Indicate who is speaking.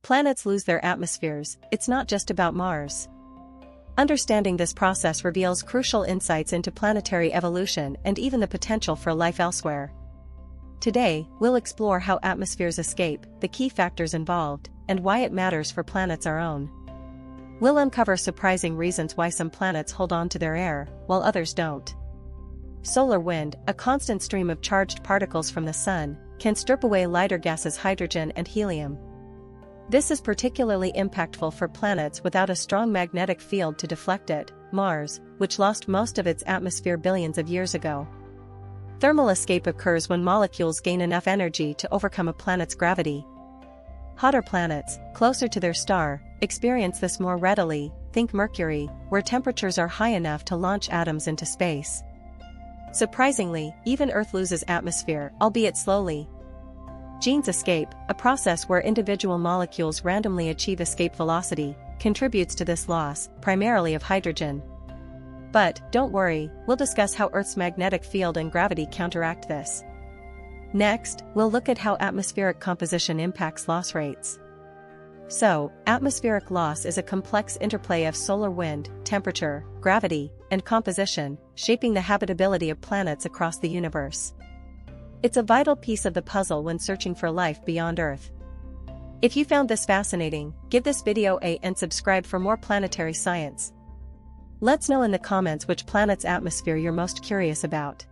Speaker 1: planets lose their atmospheres, it's not just about Mars. Understanding this process reveals crucial insights into planetary evolution and even the potential for life elsewhere. Today, we'll explore how atmospheres escape, the key factors involved, and why it matters for planets our own. We'll uncover surprising reasons why some planets hold on to their air, while others don't. Solar wind, a constant stream of charged particles from the sun, can strip away lighter gases hydrogen and helium. This is particularly impactful for planets without a strong magnetic field to deflect it, Mars, which lost most of its atmosphere billions of years ago. Thermal escape occurs when molecules gain enough energy to overcome a planet's gravity. Hotter planets, closer to their star, experience this more readily, think Mercury, where temperatures are high enough to launch atoms into space. Surprisingly, even Earth loses atmosphere, albeit slowly. Genes escape, a process where individual molecules randomly achieve escape velocity, contributes to this loss, primarily of hydrogen. But, don't worry, we'll discuss how Earth's magnetic field and gravity counteract this. Next, we'll look at how atmospheric composition impacts loss rates. So, atmospheric loss is a complex interplay of solar wind, temperature, gravity, and composition, shaping the habitability of planets across the universe. It's a vital piece of the puzzle when searching for life beyond Earth. If you found this fascinating, give this video a and subscribe for more planetary science. Let's know in the comments which planet's atmosphere you're most curious about.